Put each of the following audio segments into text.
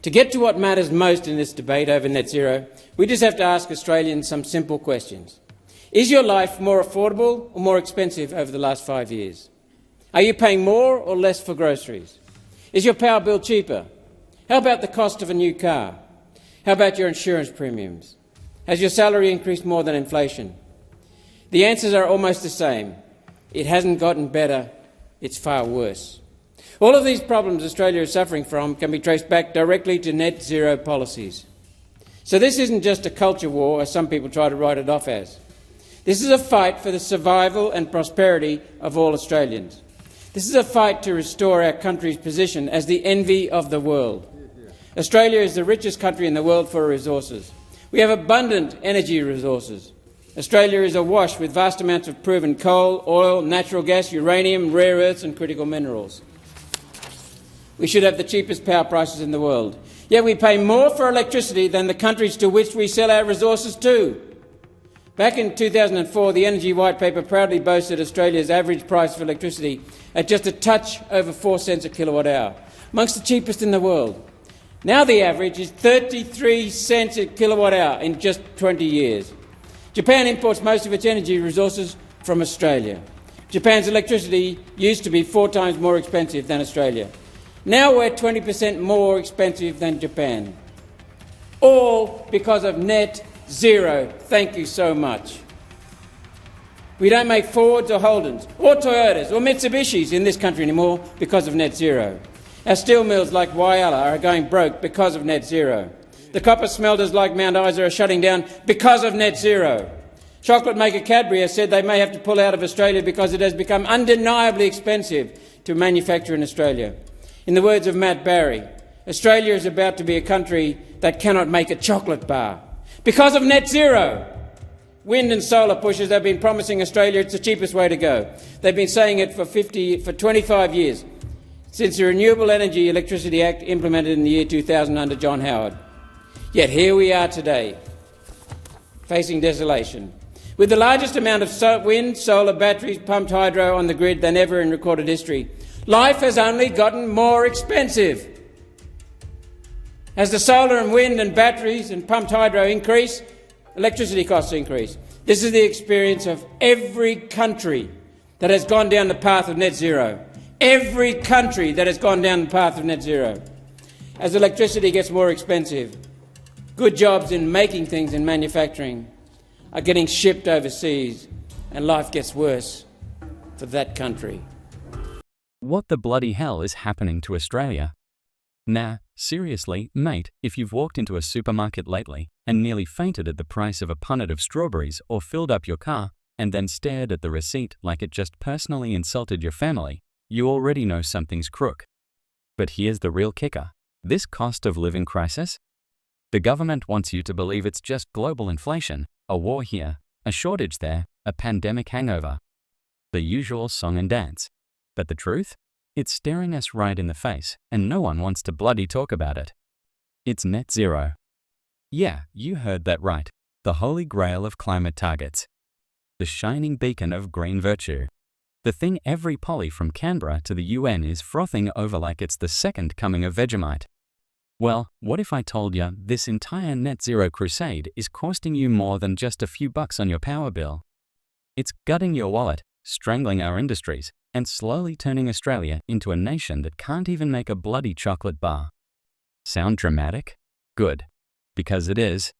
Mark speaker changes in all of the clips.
Speaker 1: To get to what matters most in this debate over net zero, we just have to ask Australians some simple questions. Is your life more affordable or more expensive over the last 5 years? Are you paying more or less for groceries? Is your power bill cheaper? How about the cost of a new car? How about your insurance premiums? Has your salary increased more than inflation? The answers are almost the same. It hasn't gotten better, it's far worse. All of these problems Australia is suffering from can be traced back directly to net zero policies. So this isn't just a culture war, as some people try to write it off as. This is a fight for the survival and prosperity of all Australians. This is a fight to restore our country's position as the envy of the world. Australia is the richest country in the world for resources. We have abundant energy resources. Australia is awash with vast amounts of proven coal, oil, natural gas, uranium, rare earths and critical minerals. We should have the cheapest power prices in the world. Yet we pay more for electricity than the countries to which we sell our resources to. Back in 2004, the Energy White Paper proudly boasted Australia's average price for electricity at just a touch over 4 cents a kilowatt hour, amongst the cheapest in the world. Now the average is 33 cents a kilowatt hour in just 20 years. Japan imports most of its energy resources from Australia. Japan's electricity used to be 4 times more expensive than Australia. Now we're 20% more expensive than Japan. All because of net zero. Thank you so much. We don't make Fords or Holdens or Toyotas or Mitsubishis in this country anymore because of net zero. Our steel mills like Whyalla are going broke because of net zero. The copper smelters like Mount Isa are shutting down because of net zero. Chocolate maker Cadbury has said they may have to pull out of Australia because it has become undeniably expensive to manufacture in Australia. In the words of Matt Barry, Australia is about to be a country that cannot make a chocolate bar because of net zero. Wind and solar pushers have been promising Australia it's the cheapest way to go. They've been saying it for 25 years, since the Renewable Energy Electricity Act implemented in the year 2000 under John Howard. Yet here we are today, facing desolation, with the largest amount of wind, solar, batteries, pumped hydro on the grid than ever in recorded history. Life has only gotten more expensive. As the solar and wind and batteries and pumped hydro increase, electricity costs increase. This is the experience of every country that has gone down the path of net zero. Every country that has gone down the path of net zero. As electricity gets more expensive, good jobs in making things in manufacturing are getting shipped overseas, and life gets worse for that country.
Speaker 2: What the bloody hell is happening to Australia? Nah, seriously, mate, if you've walked into a supermarket lately and nearly fainted at the price of a punnet of strawberries or filled up your car and then stared at the receipt like it just personally insulted your family, you already know something's crook. But here's the real kicker. This cost of living crisis? The government wants you to believe it's just global inflation, a war here, a shortage there, a pandemic hangover. The usual song and dance. But the truth? It's staring us right in the face, and no one wants to bloody talk about it. It's net zero. Yeah, you heard that right. The holy grail of climate targets. The shining beacon of green virtue. The thing every polly from Canberra to the UN is frothing over like it's the second coming of Vegemite. Well, what if I told you this entire net zero crusade is costing you more than just a few bucks on your power bill? It's gutting your wallet, strangling our industries, and slowly turning Australia into a nation that can't even make a bloody chocolate bar. Sound dramatic? Good. Because it is.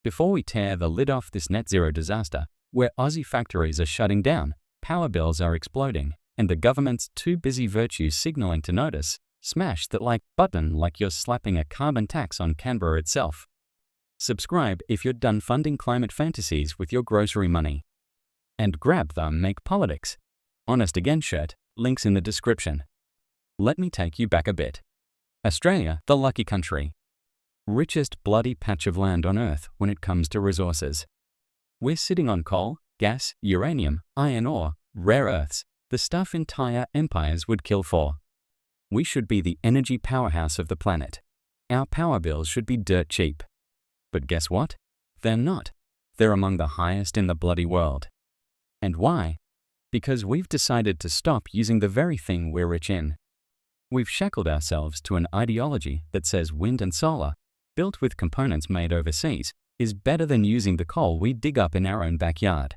Speaker 2: Before we tear the lid off this net zero disaster, where Aussie factories are shutting down, power bills are exploding, and the government's too busy virtue signalling to notice, smash that like button like you're slapping a carbon tax on Canberra itself. Subscribe if you're done funding climate fantasies with your grocery money. And grab the Make Politics Honest Again shirt, links in the description. Let me take you back a bit. Australia, the lucky country. Richest bloody patch of land on Earth when it comes to resources. We're sitting on coal, gas, uranium, iron ore, rare earths, the stuff entire empires would kill for. We should be the energy powerhouse of the planet. Our power bills should be dirt cheap. But guess what? They're not. They're among the highest in the bloody world. And why? Because we've decided to stop using the very thing we're rich in. We've shackled ourselves to an ideology that says wind and solar, built with components made overseas, is better than using the coal we dig up in our own backyard.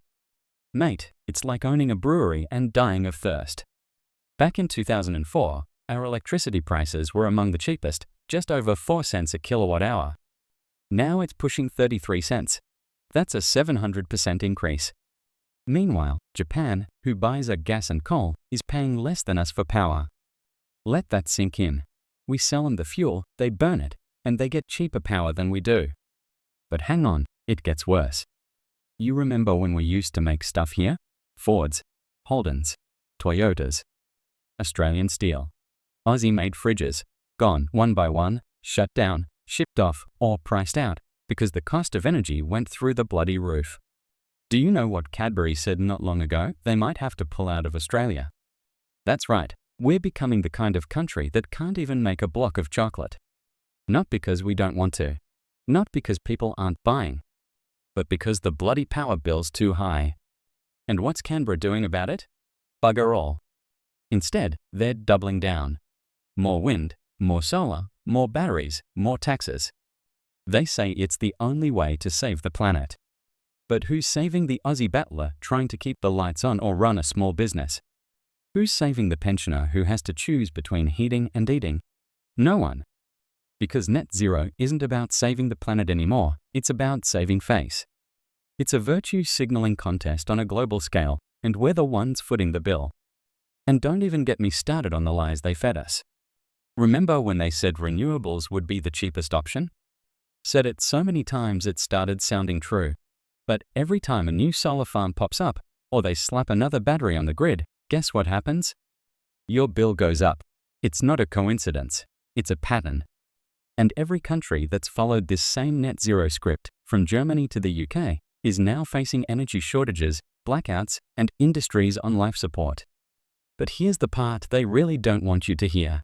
Speaker 2: Mate, it's like owning a brewery and dying of thirst. Back in 2004, our electricity prices were among the cheapest, just over 4 cents a kilowatt hour. Now it's pushing 33 cents. That's a 700% increase. Meanwhile, Japan, who buys our gas and coal, is paying less than us for power. Let that sink in. We sell them the fuel, they burn it, and they get cheaper power than we do. But hang on, it gets worse. You remember when we used to make stuff here? Fords, Holdens, Toyotas, Australian Steel, Aussie-made fridges, gone one by one, shut down, shipped off, or priced out, because the cost of energy went through the bloody roof. Do you know what Cadbury said not long ago? They might have to pull out of Australia. That's right, we're becoming the kind of country that can't even make a block of chocolate. Not because we don't want to, not because people aren't buying, but because the bloody power bill's too high. And what's Canberra doing about it? Bugger all. Instead, they're doubling down. More wind, more solar, more batteries, more taxes. They say it's the only way to save the planet. But who's saving the Aussie battler trying to keep the lights on or run a small business? Who's saving the pensioner who has to choose between heating and eating? No one. Because net zero isn't about saving the planet anymore, it's about saving face. It's a virtue signaling contest on a global scale, and we're the ones footing the bill. And don't even get me started on the lies they fed us. Remember when they said renewables would be the cheapest option? Said it so many times it started sounding true. But every time a new solar farm pops up, or they slap another battery on the grid, guess what happens? Your bill goes up. It's not a coincidence. It's a pattern. And every country that's followed this same net zero script, from Germany to the UK, is now facing energy shortages, blackouts, and industries on life support. But here's the part they really don't want you to hear.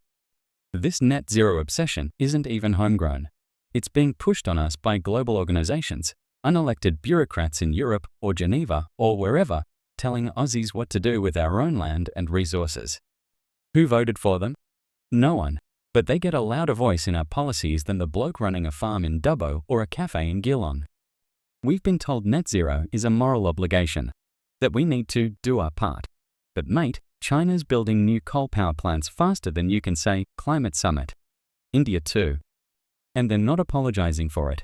Speaker 2: This net zero obsession isn't even homegrown. It's being pushed on us by global organizations, unelected bureaucrats in Europe or Geneva or wherever, telling Aussies what to do with our own land and resources. Who voted for them? No one. But they get a louder voice in our policies than the bloke running a farm in Dubbo or a cafe in Geelong. We've been told net zero is a moral obligation, that we need to do our part. But mate, China's building new coal power plants faster than you can say climate summit. India too. And they're not apologizing for it.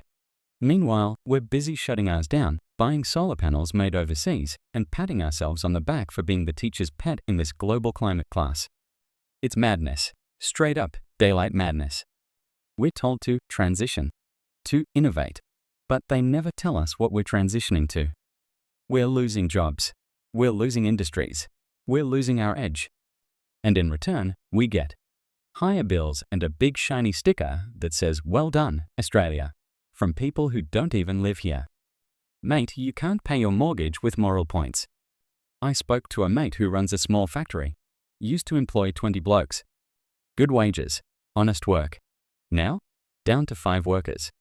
Speaker 2: Meanwhile, we're busy shutting ours down, buying solar panels made overseas, and patting ourselves on the back for being the teacher's pet in this global climate class. It's madness. Straight up, daylight madness. We're told to transition, to innovate, but they never tell us what we're transitioning to. We're losing jobs. We're losing industries. We're losing our edge. And in return, we get higher bills and a big shiny sticker that says, "Well done, Australia," from people who don't even live here. Mate, you can't pay your mortgage with moral points. I spoke to a mate who runs a small factory, used to employ 20 blokes. Good wages, honest work. Now, down to 5 workers.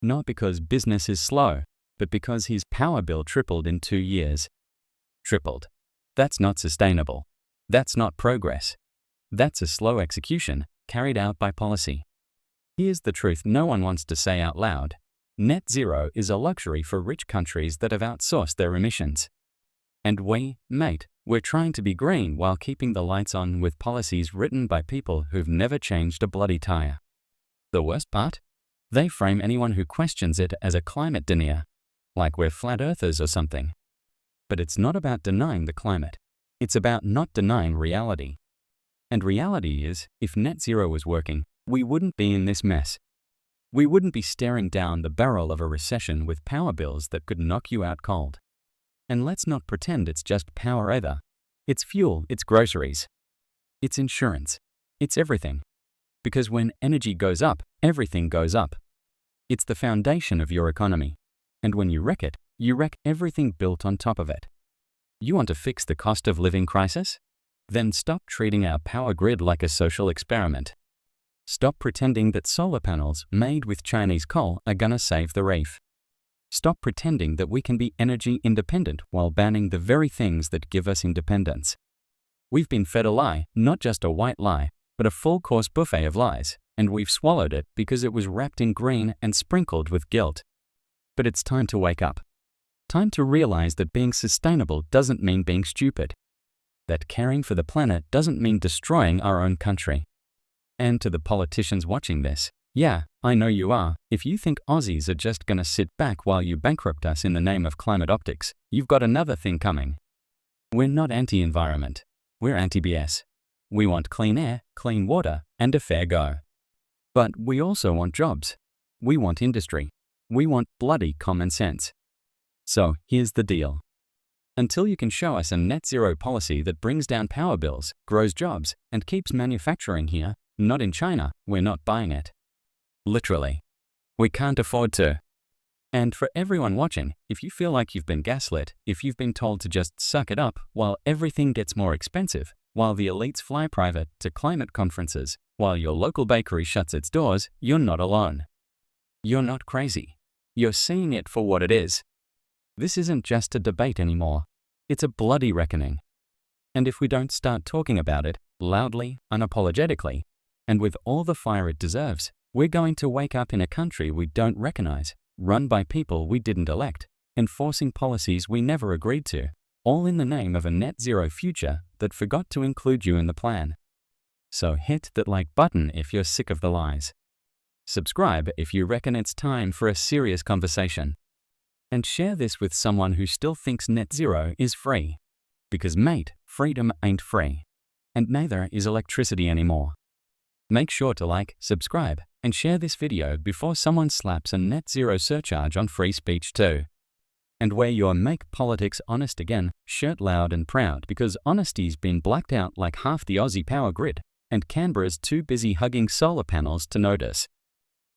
Speaker 2: Not because business is slow, but because his power bill tripled in 2 years. Tripled. That's not sustainable. That's not progress. That's a slow execution carried out by policy. Here's the truth no one wants to say out loud. Net zero is a luxury for rich countries that have outsourced their emissions. And we, mate, we're trying to be green while keeping the lights on with policies written by people who've never changed a bloody tire. The worst part? They frame anyone who questions it as a climate denier, like we're flat earthers or something. But it's not about denying the climate. It's about not denying reality. And reality is, if net zero was working, we wouldn't be in this mess. We wouldn't be staring down the barrel of a recession with power bills that could knock you out cold. And let's not pretend it's just power either. It's fuel, it's groceries. It's insurance. It's everything. Because when energy goes up, everything goes up. It's the foundation of your economy. And when you wreck it, you wreck everything built on top of it. You want to fix the cost of living crisis? Then stop treating our power grid like a social experiment. Stop pretending that solar panels made with Chinese coal are gonna save the reef. Stop pretending that we can be energy independent while banning the very things that give us independence. We've been fed a lie, not just a white lie, but a full-course buffet of lies, and we've swallowed it because it was wrapped in green and sprinkled with guilt. But it's time to wake up. Time to realize that being sustainable doesn't mean being stupid. That caring for the planet doesn't mean destroying our own country. And to the politicians watching this, yeah, I know you are. If you think Aussies are just gonna sit back while you bankrupt us in the name of climate optics, you've got another thing coming. We're not anti-environment. We're anti-BS. We want clean air, clean water, and a fair go. But we also want jobs. We want industry. We want bloody common sense. So here's the deal. Until you can show us a net zero policy that brings down power bills, grows jobs, and keeps manufacturing here, not in China, we're not buying it. Literally. We can't afford to. And for everyone watching, if you feel like you've been gaslit, if you've been told to just suck it up while everything gets more expensive, while the elites fly private to climate conferences, while your local bakery shuts its doors, you're not alone. You're not crazy. You're seeing it for what it is. This isn't just a debate anymore. It's a bloody reckoning. And if we don't start talking about it, loudly, unapologetically, and with all the fire it deserves, we're going to wake up in a country we don't recognize, run by people we didn't elect, enforcing policies we never agreed to, all in the name of a net zero future that forgot to include you in the plan. So hit that like button if you're sick of the lies. Subscribe if you reckon it's time for a serious conversation. And share this with someone who still thinks net zero is free. Because mate, freedom ain't free. And neither is electricity anymore. Make sure to like, subscribe, and share this video before someone slaps a net zero surcharge on free speech too. And wear your Make Politics Honest Again shirt loud and proud because honesty's been blacked out like half the Aussie power grid, and Canberra's too busy hugging solar panels to notice.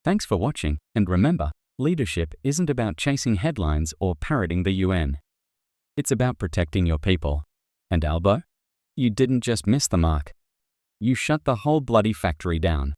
Speaker 2: Thanks for watching, and remember, leadership isn't about chasing headlines or parroting the UN. It's about protecting your people. And Albo, you didn't just miss the mark. You shut the whole bloody factory down.